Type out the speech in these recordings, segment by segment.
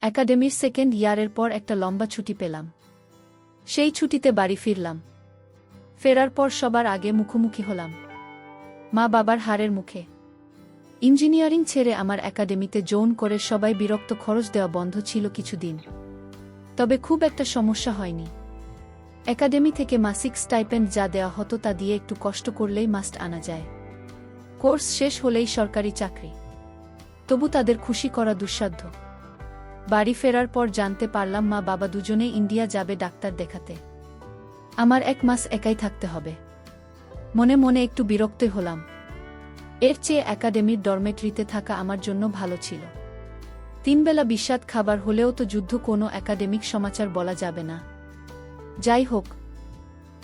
একাডেমির সেকেন্ড ইয়ারের পর একটা লম্বা ছুটি পেলাম। সেই ছুটিতে বাড়ি ফিরলাম। ফেরার পর সবার আগে মুখোমুখি হলাম মা বাবার হারের মুখে। ইঞ্জিনিয়ারিং ছেড়ে আমার একাডেমিতে জোন করে সবাই বিরক্ত, খরচ দেওয়া বন্ধ ছিল কিছুদিন। তবে খুব একটা সমস্যা হয়নি। একাডেমি থেকে মাসিক স্টাইপেন্ড যা দেওয়া হতো তা দিয়ে একটু কষ্ট করলেই মাস্ট আনা যায়। কোর্স শেষ হলেই সরকারি চাকরি। তবু তাদের খুশি করা দুঃসাধ্য। বাড়ি ফেরার পর জানতে পারলাম মা বাবা দুজনেই ইন্ডিয়া যাবে ডাক্তার দেখাতে। আমার 1 মাস একাই থাকতে হবে। মনে মনে একটু বিরক্তই হলাম। এর চেয়ে একাডেমির ডরমেটরিতে থাকা আমার জন্য ভালো ছিল। 3 বেলা বিস্বাদ খাবার হলেও তো যুদ্ধ, কোনো একাডেমিক সমাচার বলা যাবে না। যাই হোক,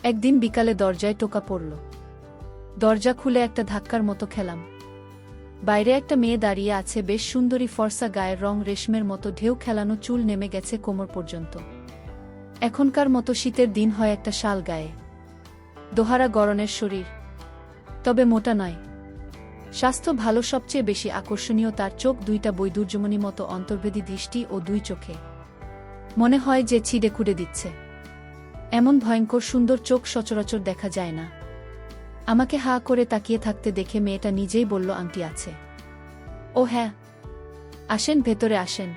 একদিন বিকালে দরজায় টোকা পড়ল। দরজা খুলে একটা ধাক্কার মতো খেলাম। বাইরে একটা মেয়ে দাঁড়িয়ে আছে, বেশ সুন্দরী, ফর্সা, গায়ের রং রেশমের মতো, ঢেউ খেলানো চুল নেমে গেছে কোমর পর্যন্ত। এখনকার মতো শীতের দিন হয় একটা শাল গায়ে, দোহারা গড়নের শরীর, তবে মোটা নয়। স্বাস্থ্য ভালো। সবচেয়ে বেশি আকর্ষণীয় তার চোখ দুইটা, বৈদুর্যমণি মতো অন্তর্ভেদী দৃষ্টি ও 2 চোখে মনে হয় যে ছিঁড়ে খুঁড়ে দিচ্ছে। এমন ভয়ঙ্কর সুন্দর চোখ সচরাচর দেখা যায় না। আমাকে হা করে তাকিয়ে থাকতে দেখে মেয়েটা নিজেই বলল, আংটি আছে? ও হ্যাঁ। আসেন, ভেতরে আসেন।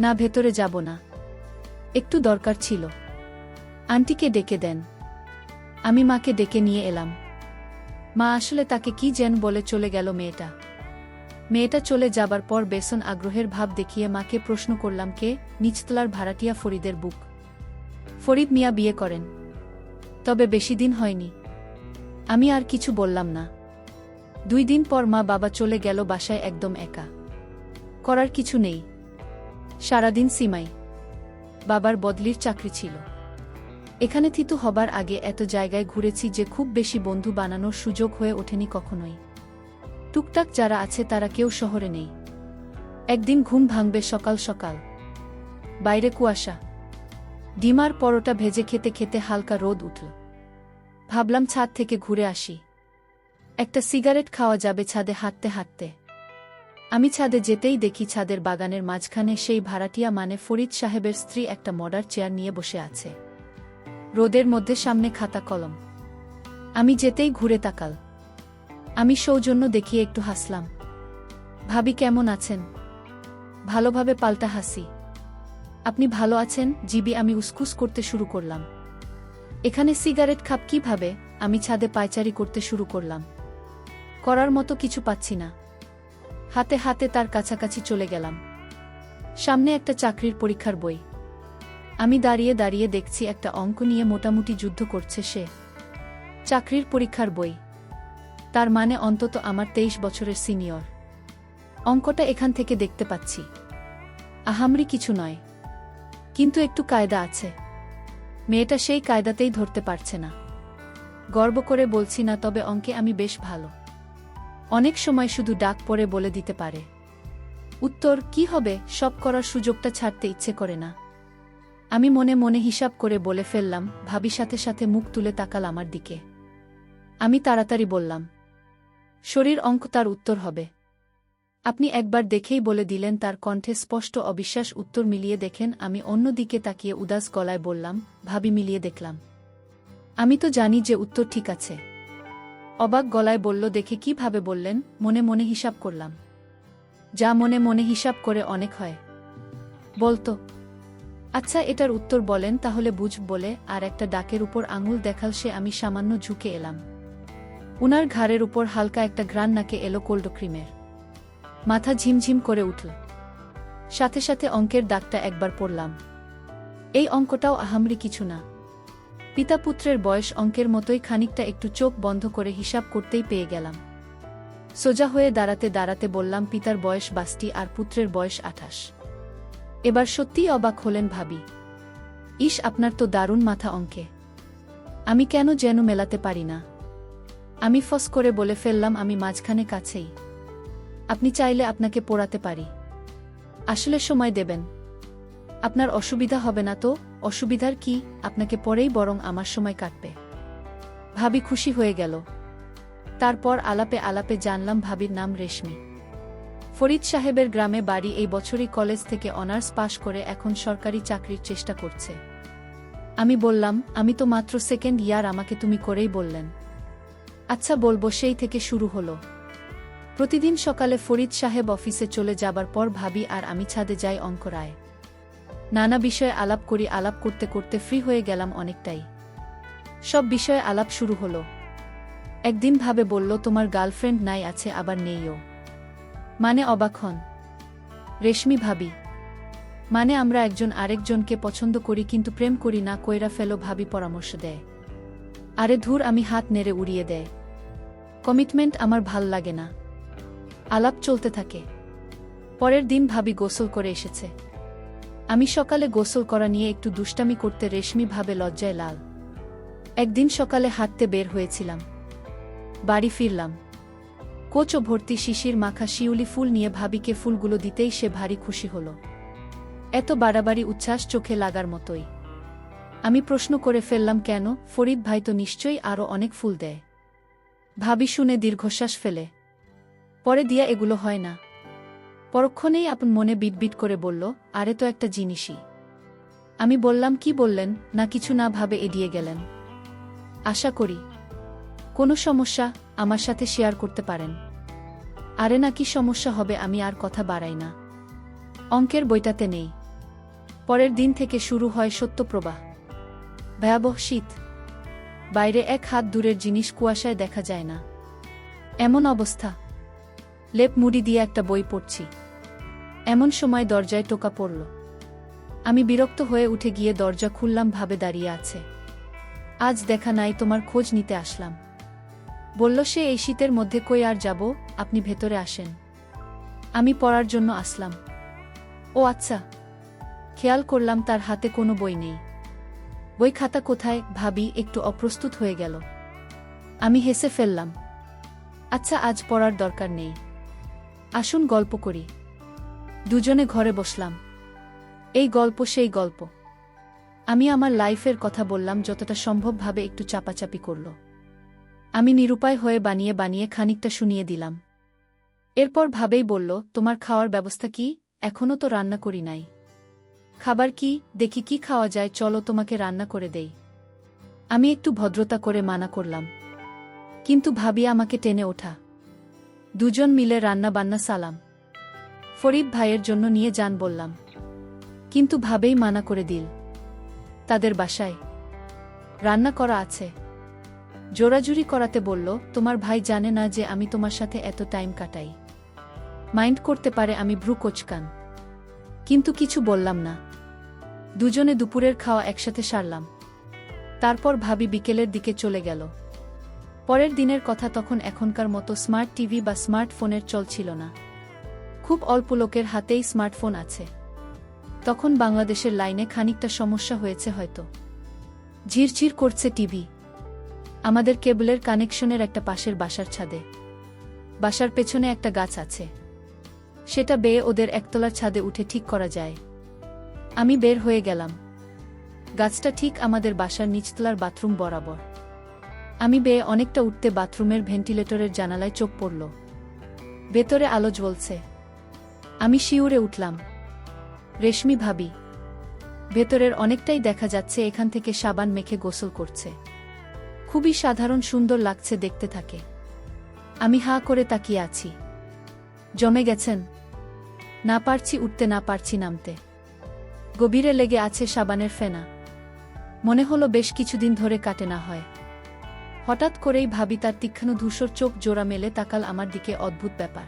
না, ভেতরে যাব না, একটু দরকার ছিল। আন্টিকে ডেকে দেন। আমি মাকে ডেকে নিয়ে এলাম। মা আসলে তাকে কি যেন বলে চলে গেল মেয়েটা। মেয়েটা চলে যাবার পর বেসন আগ্রহের ভাব দেখিয়ে মাকে প্রশ্ন করলাম, কে? নিচতলার ভাড়াটিয়া ফরিদের বুক। ফরিদ মিয়া বিয়ে করেন, তবে বেশি দিন হয়নি। আমি আর কিছু বললাম না। 2 দিন পর মা বাবা চলে গেল বাসায়, একদম একা। করার কিছু নেই। সারাদিন সিমাই। বাবার বদলির চাকরি ছিল। এখানে থিতু হবার আগে এত জায়গায় ঘুরেছি যে খুব বেশি বন্ধু বানানোর সুযোগ হয়ে ওঠেনি কখনোই। টুকটাক যারা আছে তারা কেউ শহরে নেই। একদিন ঘুম ভাঙবে সকাল সকাল। বাইরে কুয়াশা। ডিমার পরোটা ভেজে খেতে খেতে হালকা রোদ উঠল। ভাবলাম ছাদ থেকে ঘুরে আসি। একটা সিগারেট খাওয়া যাবে ছাদে হাঁটতে হাঁটতে। আমি ছাদে যেতেই দেখি ছাদের বাগানের মাঝখানে সেই ভাড়াটিয়া মানে ফরিদ সাহেবের স্ত্রী একটা মডার চেয়ার নিয়ে বসে আছে। রোদের মধ্যে সামনে খাতা কলম। আমি যেতেই ঘুরে তাকাল। আমি সৌজন্য দেখিয়ে একটু হাসলাম। ভাবি কেমন আছেন? ভালোভাবে পাল্টা হাসি। আপনি ভালো আছেন জিবি? আমি উসকুস করতে শুরু করলাম। এখানে সিগারেট খাপ কিভাবে? আমি ছাদে পায়চারি করতে শুরু করলাম। করার মতো কিছু পাচ্ছি না। হাতে হাতে তার কাছাকাছি চলে গেলাম। সামনে একটা চাকরির পরীক্ষার বই। আমি দাঁড়িয়ে দাঁড়িয়ে দেখছি একটা অঙ্ক নিয়ে মোটামুটি যুদ্ধ করছে সে। চাকরির পরীক্ষার বই, তার মানে অন্তত আমার 23 বছরের সিনিয়র। অঙ্কটা এখান থেকে দেখতে পাচ্ছি। আহামরি কিছু নয়, কিন্তু একটু কায়দা আছে। মেয়েটা সেই কায়দাতেই ধরতে পারছে না। গর্ব করে বলছি না, তবে অঙ্কে আমি বেশ ভালো। অনেক সময় শুধু ডাক পড়ে বলে দিতে পারে। উত্তর কি হবে সব করার সুযোগটা ছাড়তে ইচ্ছে করে না। আমি মনে মনে হিসাব করে বলে ফেললাম। ভাবি সাথে সাথে মুখ তুলে তাকাল আমার দিকে। আমি তাড়াতাড়ি বললাম, শরীর অঙ্ক তার উত্তর হবে। আপনি একবার দেখেই বলে দিলেন। তার কণ্ঠে স্পষ্ট অবিশ্বাস। উত্তর মিলিয়ে দেখেন। আমি অন্য দিকে তাকিয়ে উদাস গলায় বললাম, ভাবি মিলিয়ে দেখলাম। আমি তো জানি যে উত্তর ঠিক আছে। অবাক গলায় বলল, দেখে কিভাবে বললেন? মনে মনে হিসাব করলাম। যা মনে মনে হিসাব করে অনেক হয় বলতো। আচ্ছা এটার উত্তর বলেন তাহলে বুঝ বলে আর একটা ডাকের উপর আঙুল দেখাল সে। আমি সামান্য ঝুঁকে এলাম। উনার ঘাড়ের উপর হালকা একটা ঘ্রাণ নাকে এলো কোল্ড ক্রিমের। মাথা ঝিমঝিম করে উঠল। সাথে সাথে অঙ্কের দাগটা একবার পড়লাম। এই অঙ্কটাও আহামরি কিছু না। পিতা পুত্রের বয়স অঙ্কের মতোই। খানিকটা একটু চোখ বন্ধ করে হিসাব করতেই পেয়ে গেলাম। সোজা হয়ে দাঁড়াতে দাঁড়াতে বললাম, পিতার বয়স 62 আর পুত্রের বয়স 28। এবার সত্যিই অবাক হলেন ভাবি। ইস, আপনার তো দারুণ মাথা অঙ্কে। আমি কেন যেন মেলাতে পারি না। আমি ফস করে বলে ফেললাম, আমি মাঝখানে কাছেই। আপনি চাইলে আপনাকে পড়াতে পারি। আসলে সময় দেবেন? আপনার অসুবিধা হবে না তো? অসুবিধার কি, আপনাকে পরেই বরং আমার সময় কাটবে। ভাবি খুশি হয়ে গেল। তারপর আলাপে আলাপে জানলাম ভাবির নাম রেশমি। ফরিদ সাহেবের গ্রামে বাড়ি, এই বছরই কলেজ থেকে অনার্স পাশ করে এখন সরকারি চাকরির চেষ্টা করছে। আমি বললাম, আমি তো মাত্র সেকেন্ড ইয়ার, আমাকে তুমি করেই বললেন। আচ্ছা বলবো। সেই থেকে শুরু হলো। প্রতিদিন সকালে ফরিদ সাহেব অফিসে চলে যাবার পর ভাবি আর আমি ছাদে যাই অঙ্ক রায়। নানা বিষয়ে আলাপ করি। আলাপ করতে করতে ফ্রি হয়ে গেলাম অনেকটাই। সব বিষয়ে আলাপ শুরু হলো। একদিন ভাবে বলল, তোমার গার্লফ্রেন্ড নাই? আছে, আবার নেইও। মানে? অবাক হন রেশমি ভাবি। মানে আমরা একজন আরেকজনকে পছন্দ করি কিন্তু প্রেম করি না। কইরা ফেলো ভাবি পরামর্শ দেয়। আরে ধুর, আমি হাত নেড়ে উড়িয়ে দেয়। কমিটমেন্ট আমার ভাল লাগে না। আলাপ চলতে থাকে। পরের দিন ভাবি গোসল করে এসেছে। আমি সকালে গোসল করা নিয়ে একটু দুষ্টামি করতে রেশমি ভাবে লজ্জায় লাল। একদিন সকালে হাঁটতে বের হয়েছিলাম। বাড়ি ফিরলাম। কোচো ভর্তি শিশির মাখা শিউলি ফুল নিয়ে ভাবিকে ফুলগুলো দিতেই সে ভারী খুশি হল। এত বাড়াবাড়ি উচ্ছ্বাস চোখে লাগার মতোই। আমি প্রশ্ন করে ফেললাম, কেন? ফরিদ ভাই তো নিশ্চয়ই আরও অনেক ফুল দেয়। ভাবি শুনে দীর্ঘশ্বাস ফেলে পরে দিয়া, এগুলো হয় না। পরক্ষণেই আপন মনে বিটবিট করে বলল, আরে তো একটা জিনিসই। আমি বললাম, কি বললেন? না কিছু না ভাবে এড়িয়ে গেলেন। আশা করি কোনো সমস্যা আমার সাথে শেয়ার করতে পারেন। আরে না, কি সমস্যা হবে? আমি আর কথা বাড়াই না। অঙ্কের বইটাতে নেই। পরের দিন থেকে শুরু হয় সত্যপ্রবাহ। ভয়াবহ শীত। বাইরে এক হাত দূরের জিনিস কুয়াশায় দেখা যায় না, এমন অবস্থা। লেপ মুড়ি দিয়ে একটা বই পড়ছি। এমন সময় দরজায় টোকা পড়ল। আমি বিরক্ত হয়ে উঠে গিয়ে দরজা খুললাম। ভাবে দাঁড়িয়ে আছে। আজ দেখা নাই, তোমার খোঁজ নিতে আসলাম। বলল সে, এই শীতের মধ্যে কই আর যাব, আপনি ভেতরে আসেন। আমি পড়ার জন্য আসলাম। ও আচ্ছা। খেয়াল করলাম তার হাতে কোনো বই নেই। বই খাতা কোথায়? ভাবি একটু অপ্রস্তুত হয়ে গেল। আমি হেসে ফেললাম। আচ্ছা, আজ পড়ার দরকার নেই, আসুন গল্প করি। দুজনে ঘরে বসলাম। এই গল্প সেই গল্প। আমি আমার লাইফের কথা বললাম, যতটা সম্ভব ভাবে একটু চাপাচাপি করল। আমি নিরুপায় হয়ে বানিয়ে বানিয়ে খানিকটা শুনিয়ে দিলাম। এরপর ভাবেই বলল, তোমার খাওয়ার ব্যবস্থা কি? এখনো তো রান্না করি নাই। খাবার কি? দেখি কি খাওয়া যায়, চলো তোমাকে রান্না করে দেই। আমি একটু ভদ্রতা করে মানা করলাম, কিন্তু ভাবি আমাকে টেনে ওঠা। দুজন মিলে রান্না বান্না সালাম ফরিদ ভাইয়ের জন্য নিয়ে যান বললাম, কিন্তু ভাবেই মানা করে দিল। তাদের বাসায় রান্না করা আছে। জোরাজুরি করাতে বলল, তোমার ভাই জানে না যে আমি তোমার সাথে এত টাইম কাটাই? মাইন্ড করতে পারে। আমি ভ্রু কোচকান, কিন্তু কিছু বললাম না। দুজনে দুপুরের খাওয়া একসাথে সারলাম। তারপর ভাবি বিকেলের দিকে চলে গেল। পরের দিনের কথা। তখন এখনকার মতো স্মার্ট টিভি বা স্মার্টফোনের চল ছিল না। খুব অল্প লোকের হাতেই স্মার্টফোন আছে। তখন বাংলাদেশের লাইনে খানিকটা সমস্যা হয়েছে হয়তো। ঝিরঝির করছে টিভি। আমাদের কেবলের কানেকশনের একটা পাশের বাসার ছাদে। বাসার পেছনে একটা গাছ আছে, সেটা বেয়ে ওদের একতলার ছাদে উঠে ঠিক করা যায়। আমি বের হয়ে গেলাম। গাছটা ঠিক আমাদের বাসার নিচতলার বাথরুম বরাবর। আমি বেয়ে অনেকটা উঠতে বাথরুমের ভেন্টিলেটরের জানালায় চোখ পড়ল। ভেতরে আলো জ্বলছে। আমি শিউরে উঠলাম। রেশমি ভাবি। ভেতরের অনেকটাই দেখা যাচ্ছে। এখান থেকে সাবান মেখে গোসল করছে। খুবই সাধারণ, সুন্দর লাগছে দেখতে থাকে। আমি হাঁ করে তাকিয়ে আছি। জমে গেছেন? না পারছি উঠতে, না পারছি নামতে। গভীরে লেগে আছে সাবানের ফেনা। মনে হলো বেশ কিছুদিন ধরে কাটে না হয়। হঠাৎ করেই ভাবি তার তীক্ষ্ণ ধূসর চোখ জোড়া মেলে তাকাল আমার দিকে। অদ্ভুত ব্যাপার।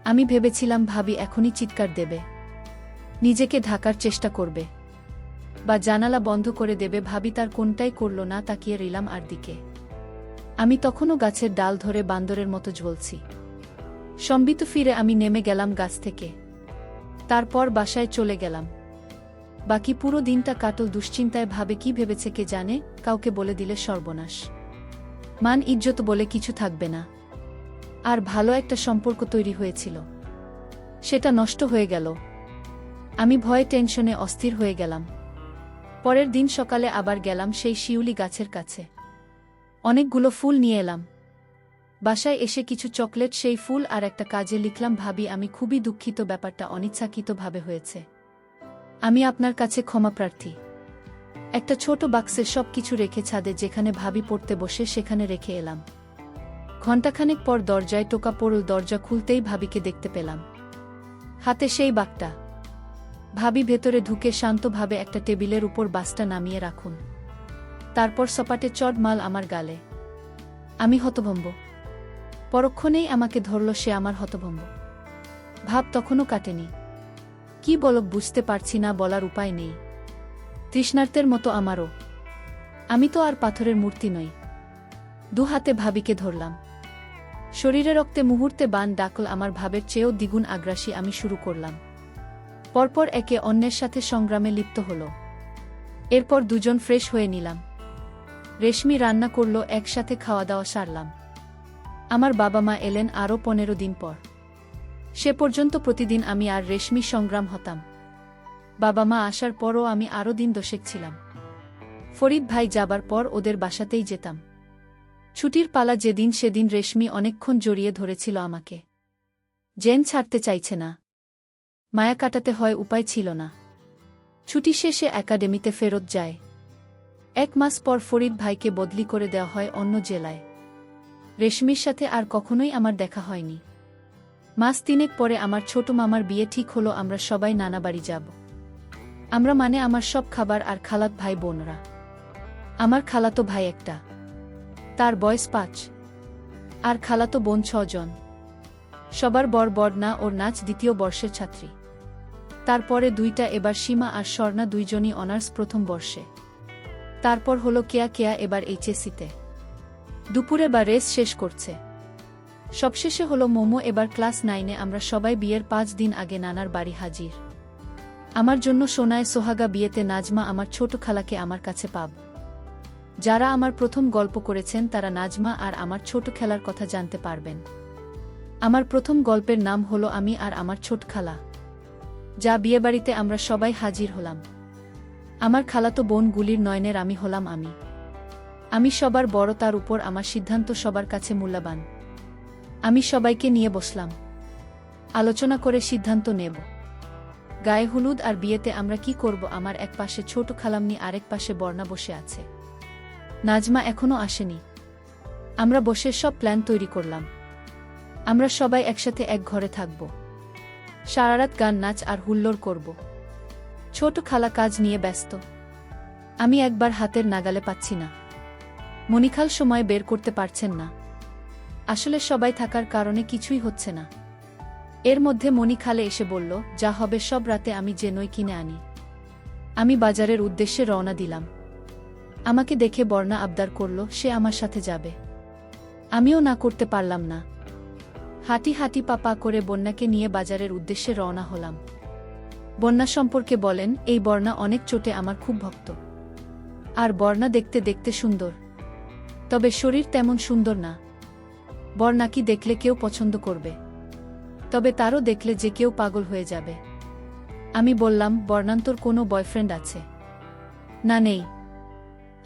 আমি ভেবেছিলাম ভাবি এখনই চিৎকার দেবে, নিজেকে ঢাকার চেষ্টা করবে, বা জানালা বন্ধ করে দেবে। ভাবি তার কোনটাই করল না। তাকিয়ে রইলাম আর দিকে। আমি তখনও গাছের ডাল ধরে বান্দরের মতো ঝুলছি। সম্বিত ফিরে আমি নেমে গেলাম গাছ থেকে। তারপর বাসায় চলে গেলাম। বাকি পুরো দিনটা কাটল দুশ্চিন্তায়। ভাবে কি ভেবেছে কে জানে, কাউকে বলে দিলে সর্বনাশ। মান ইজ্জত বলে কিছু থাকবে না। আর ভালো একটা সম্পর্ক তৈরি হয়েছিল, সেটা নষ্ট হয়ে গেল। আমি ভয়ে টেনশনে অস্থির হয়ে গেলাম। পরের দিন সকালে আবার গেলাম সেই শিউলি গাছের কাছে। অনেকগুলো ফুল নিয়ে এলাম। বাসায় এসে কিছু চকলেট, সেই ফুল আর একটা কাজে লিখলাম, ভাবি আমি খুবই দুঃখিত, ব্যাপারটা অনিচ্ছাকৃতভাবে হয়েছে। আমি আপনার কাছে ক্ষমাপ্রার্থী। একটা ছোট বাক্সে সব কিছু রেখে ছাদে যেখানে ভাবি পড়তে বসে সেখানে রেখে এলাম। ঘণ্টাখানেক পর দরজায় টোকা পড়ল, দরজা খুলতেই ভাবিকে দেখতে পেলাম, হাতে সেই বাঘটা। ভাবি ভেতরে ঢুকে শান্তভাবে একটা টেবিলের উপর বাসটা নামিয়ে রাখুন, তারপর সপাটে চড় মাল আমার গালে। আমি হতভম্ব। পরক্ষণেই আমাকে ধরল সে, আমার হতভম্ব ভাব তখনও কাটেনি। কি বলব বুঝতে পারছি না, বলার উপায় নেই। তৃষ্ণার্তের মতো আমারও। আমি তো আর পাথরের মূর্তি নই। দু হাতে ভাবিকে ধরলাম। শরীরে রক্তে মুহূর্তে বান ডাকল, আমার ভাবের চেয়েও দ্বিগুণ আগ্রাসী আমি শুরু করলাম। পরপর একে অন্যের সাথে সংগ্রামে লিপ্ত হল। এরপর দুজন ফ্রেশ হয়ে নিলাম। রেশমি রান্না করল, একসাথে খাওয়া দাওয়া সারলাম। আমার বাবা মা এলেন আরও 15 দিন পর। সে পর্যন্ত প্রতিদিন আমি আর রেশমি সংগ্রাম হতাম। বাবা মা আসার পরও আমি আরও দিন দোষেক ছিলাম। ফরিদ ভাই যাবার পর ওদের বাসাতেই যেতাম। ছুটির পালা যেদিন সেদিন রেশমি অনেকক্ষণ জড়িয়ে ধরেছিল আমাকে। জেন ছাড়তে চাইছে না। মায়া কাটাতে হয়, উপায় ছিল না। ছুটি শেষে একাডেমিতে ফেরত যায়। 1 মাস পর ফরিদ ভাইকে বদলি করে দেওয়া হয় অন্য জেলায়। রেশমির সাথে আর কখনোই আমার দেখা হয়নি। মাস 3 পরে আমার ছোট মামার বিয়ে ঠিক হলো, আমরা সবাই নানা বাড়ি যাব। আমরা মানে আমার সব খাবার আর খালাত ভাই বোনরা। আমার খালাতো ভাই একটা, তার বয়স 5, আর খালাতো বোন 6 জন। সবার বর না, ওর নাচ 2য় বর্ষের ছাত্রী। তারপরে 2টা, এবার সীমা আর স্বর্ণা 2 জনই অনার্স 1ম বর্ষে। তারপর হলো কেয়া এবার এইচএসসিতে দুপুরে বা রেস শেষ করছে। সবশেষে হলো মোমো এবার ক্লাস 9-এ। আমরা সবাই বিয়ের 5 দিন আগে নানার বাড়ি হাজির। আমার জন্য সোনায় সোহাগা বিয়েতে নাজমা আমার ছোট খালাকে আমার কাছে পাব। যারা আমার প্রথম গল্প করেছেন তারা নাজমা আর আমার ছোট খেলার কথা জানতে পারবেন। আমার প্রথম গল্পের নাম হলো আমি আর আমার ছোট খালা। যা বিয়েবাড়িতে আমরা সবাই হাজির হলাম। আমার খালাতো বোন গুলির নয়নের আমি হলাম আমি। আমি সবার বড়, তার উপর আমার সিদ্ধান্ত সবার কাছে মূল্যবান। আমি সবাইকে নিয়ে বসলাম, আলোচনা করে সিদ্ধান্ত নেব। গায়ে হলুদ আর বিয়েতে আমরা কি করব। আমার এক পাশে ছোট খালামনি, আরেক পাশে বর্ণা বসে আছে। নাজমা এখনো আসেনি। আমরা বসে সব প্ল্যান তৈরি করলাম। আমরা সবাই একসাথে এক ঘরে থাকব, সারারাত গান নাচ আর হুল্লোড় করব। ছোট খালা কাজ নিয়ে ব্যস্ত। আমি একবার হাতের নাগালে পাচ্ছি না। মনিখাল সময় বের করতে পারছেন না। আসলে সবাই থাকার কারণে কিছুই হচ্ছে না। এর মধ্যে মনিখালে এসে বলল, যা হবে সব রাতে আমি যে নই কিনে আনি। আমি বাজারের উদ্দেশ্যে রওনা দিলাম। আমাকে দেখে বর্ণা আবদার করল সে আমার সাথে যাবে। আমিও না করতে পারলাম না। হাঁটি হাঁটি পা করে বন্যাকে নিয়ে বাজারের উদ্দেশ্যে রওনা হলাম। বন্যা সম্পর্কে বলেন, এই বর্ণা অনেক চোটে আমার খুব ভক্ত। আর বর্ণা দেখতে দেখতে সুন্দর, তবে শরীর তেমন সুন্দর না। বর্ণাকে দেখলে কেউ পছন্দ করবে, তবে তারও দেখলে যে কেউ পাগল হয়ে যাবে। আমি বললাম, বর্ণান্তর কোনো বয়ফ্রেন্ড আছে? না, নেই।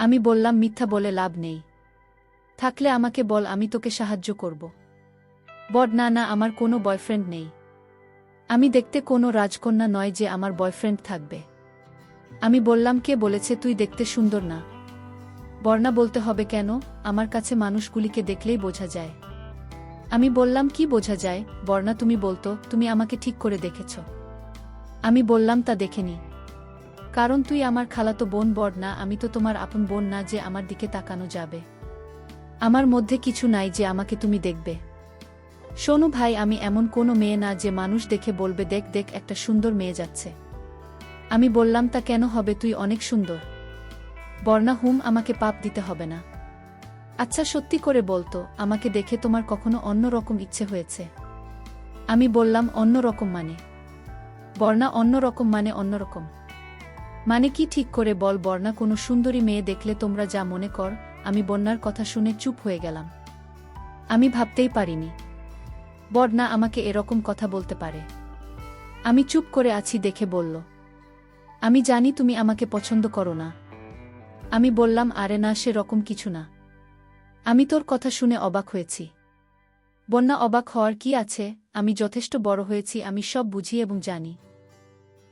আমি বললাম, মিথ্যা বলে লাভ নেই। থাকলে আমাকে বল, আমি তোকে সাহায্য করব। না, আমার কোনো বয়ফ্রেন্ড নেই। আমি দেখতে কোনো রাজকন্যা নয় যে আমার বয়ফ্রেন্ড থাকবে। আমি বললাম, কে বলেছে তুই দেখতে সুন্দর না? বর্ণা বলতে হবে কেন? আমার কাছে মানুষগুলিকে দেখলেই বোঝা যায়। আমি বললাম, কি বোঝা যায়? বর্ণা তুমি বলতো, তুমি আমাকে ঠিক করে দেখেছ। আমি বললাম, তা দেখেনি। কারণ তুই আমার খালাতো বোন। বর্ণা, আমি তো তোমার আপন বোন না যে আমার দিকে তাকানো যাবে। আমার মধ্যে কিছু নাই যে আমাকে তুমি দেখবে। শোনো ভাই, আমি এমন কোনো মেয়ে না যে মানুষ দেখে বলবে, দেখ দেখ একটা সুন্দর মেয়ে যাচ্ছে। আমি বললাম, তা কেন হবে? তুই অনেক সুন্দর। বর্ণা, আমাকে পাপ দিতে হবে না। আচ্ছা সত্যি করে বলতো, আমাকে দেখে তোমার কখনো অন্য রকম ইচ্ছে হয়েছে? আমি বললাম, অন্য রকম মানে? বর্ণা, অন্য রকম মানে অন্যরকম মানে কি ঠিক করে বল। বর্ণা, কোনো সুন্দরী মেয়ে দেখলে তোমরা যা মনে কর। আমি বন্যার কথা শুনে চুপ হয়ে গেলাম। আমি ভাবতেই পারিনি বর্ণা আমাকে এরকম কথা বলতে পারে। আমি চুপ করে আছি দেখে বলল, আমি জানি তুমি আমাকে পছন্দ করো না। আমি বললাম, আরে না, সে রকম কিছু না। আমি তোর কথা শুনে অবাক হয়েছি। বন্যা অবাক হওয়ার কি আছে, আমি যথেষ্ট বড় হয়েছি, আমি সব বুঝি এবং জানি।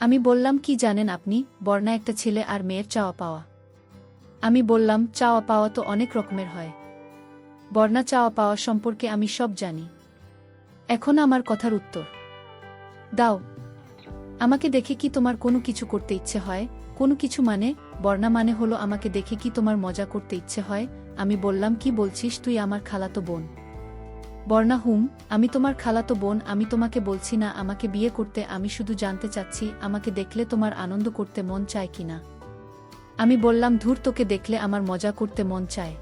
আমি বললাম, কি জানেন আপনি? বর্ণা একটা ছেলে আর মেয়ের চাওয়া পাওয়া। আমি বললাম, চাওয়া পাওয়া তো অনেক রকমের হয়। বর্ণা, চাওয়া পাওয়া সম্পর্কে আমি সব জানি। এখন আমার কথার উত্তর দাও। আমাকে দেখে কি তোমার কোনো কিছু করতে ইচ্ছে হয়? কোনো কিছু মানে? বর্ণা, মানে হলো আমাকে দেখে কি তোমার মজা করতে ইচ্ছে হয়? আমি বললাম, কি বলছিস তুই আমার খালাতো বোন? বর্ণা, হুম, আমি তোমার খালাতো বোন। আমি তোমাকে বলছি না আমাকে বিয়ে করতে, আমি শুধু জানতে চাচ্ছি আমাকে দেখলে তোমার আনন্দ করতে মন চায় কিনা। আমি বললাম, ধুর, তোকে দেখলে আমার মজা করতে মন চায়।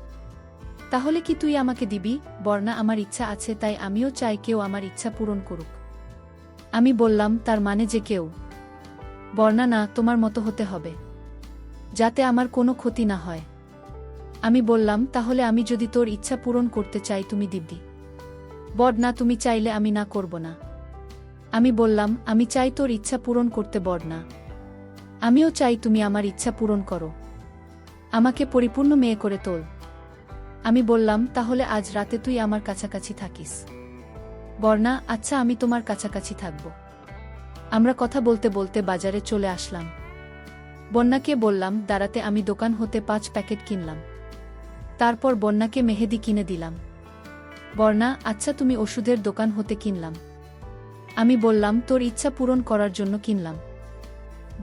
তাহলে কি তুই আমাকে দিবি? বর্ণা, আমার ইচ্ছা আছে, তাই আমিও চাই কেউ আমার ইচ্ছা পূরণ করুক। আমি বললাম, তার মানে যে কেউ? বর্ণা, না, তোমার মতো হতে হবে, যাতে আমার কোনো ক্ষতি না হয়। আমি বললাম, তাহলে আমি যদি তোর ইচ্ছা পূরণ করতে চাই তুমি দিবি? বর্ণা, তুমি চাইলে আমি না করব না। আমি বললাম, আমি চাই তোর ইচ্ছা পূরণ করতে বর্ণা। আমিও চাই তুমি আমার ইচ্ছা পূরণ করো, আমাকে পরিপূর্ণ মেয়ে করে তোল। আমি বললাম, তাহলে আজ রাতে তুই আমার কাছাকাছি থাকিস। বর্ণা, আচ্ছা, আমি তোমার কাছাকাছি থাকব। আমরা কথা বলতে বলতে বাজারে চলে আসলাম। বন্যাকে বললাম দাঁড়াতে, আমি দোকান হতে 5 প্যাকেট কিনলাম। তারপর বন্যাকে মেহেদি কিনে দিলাম। বর্ণা, আচ্ছা, তুমি ওষুধের দোকান হতে কিনলাম। আমি বললাম, তোর ইচ্ছা পূরণ করার জন্য কিনলাম।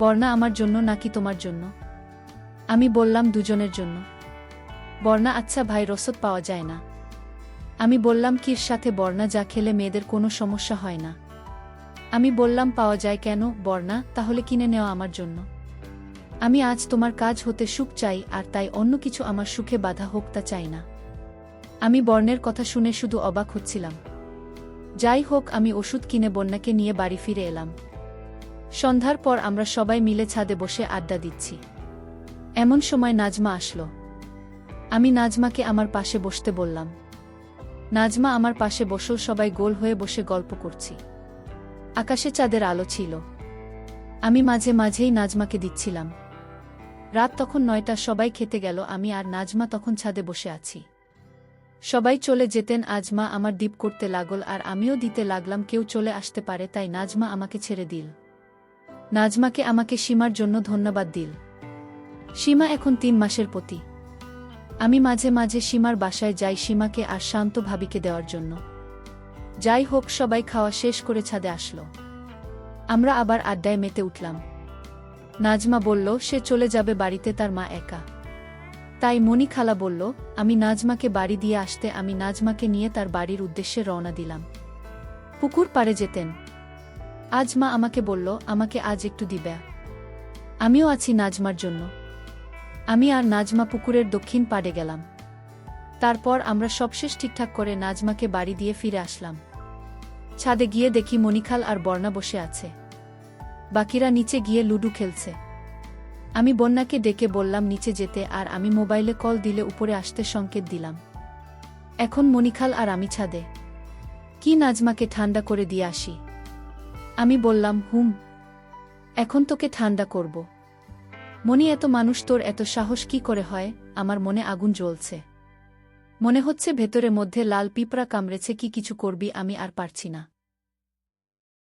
বর্ণা, আমার জন্য নাকি তোমার জন্য? আমি বললাম, দুজনের জন্য। বর্ণা, আচ্ছা ভাই, রসদ পাওয়া যায় না? আমি বললাম, কির সাথে? বর্ণা, যা খেলে মেয়েদের কোনো সমস্যা হয় না। আমি বললাম, পাওয়া যায় কেন? বর্ণা, তাহলে কিনে নেওয়া আমার জন্য। আমি আজ তোমার কাজ হতে সুখ চাই, আর তাই অন্য কিছু আমার সুখে বাধা হোক তা চাই না। আমি বর্ণের কথা শুনে শুধু অবাক হচ্ছিলাম। যাই হোক, আমি ওষুধ কিনে বন্যাকে নিয়ে বাড়ি ফিরে এলাম। সন্ধ্যার পর আমরা সবাই মিলে ছাদে বসে আড্ডা দিচ্ছি। এমন সময় নাজমা আসলো। আমি নাজমাকে আমার পাশে বসতে বললাম। নাজমা আমার পাশে বসেও সবাই গোল হয়ে বসে গল্প করছি। আকাশে চাঁদের আলো ছিল। আমি মাঝে মাঝেই নাজমাকে দিচ্ছিলাম। রাত তখন 9টা, সবাই খেতে গেল, আমি আর নাজমা তখন ছাদে বসে আছি। সবাই চলে যেতেন, আজমা আমার দীপ করতে লাগল আর আমিও দিতে লাগলাম কেউ চলে আসতে পারে, তাই নাজমা আমাকে ছেড়ে দিল। নাজমাকে আমাকে সীমার জন্য ধন্যবাদ দিল। সীমা এখন 3 মাসের পতি। আমি মাঝে মাঝে সীমার বাসায় যাই সীমাকে আর শান্ত ভাবিকে দেওয়ার জন্য। যাই হোক, সবাই খাওয়া শেষ করে ছাদে আসলো। আমরা আবার আড্ডায় মেতে উঠলাম। নাজমা বলল সে চলে যাবে বাড়িতে, তার মা একা। তাই মনি খালা বলল আমি নাজমাকে বাড়ি দিয়ে আসতে। আমি নাজমাকে নিয়ে তার বাড়ির উদ্দেশ্যে রওনা দিলাম। পুকুর পাড়ে যেতেন। আজ মা আমাকে বলল আমাকে আজ একটু দিবে। আমিও আছি নাজমার জন্য। আমি আর নাজমা পুকুরের দক্ষিণ পাড়ে গেলাম। তারপর আমরা সবশেষ ঠিকঠাক করে নাজমাকে বাড়ি দিয়ে ফিরে আসলাম। ছাদে গিয়ে দেখি মনিখাল আর বর্ণা বসে আছে। বাকিরা নিচে গিয়ে লুডু খেলছে। আমি বন্যাকে ডেকে বললাম নিচে যেতে, আর আমি মোবাইলে কল দিলে উপরে আসতে সংকেত দিলাম। এখন মনিখাল আর আমি ছাদে। কি নাজমাকে ঠান্ডা করে দিয়ে আসি? আমি বললাম হুম, এখন তোকে ঠান্ডা করব। মনি, এত মানুষ, তোর এত সাহস কি করে হয়? আমার মনে আগুন জ্বলছে। মনে হচ্ছে ভেতরে মধ্যে লাল পিঁপড়া কামড়েছে। কি কিছু করবি? আমি আর পারছি না।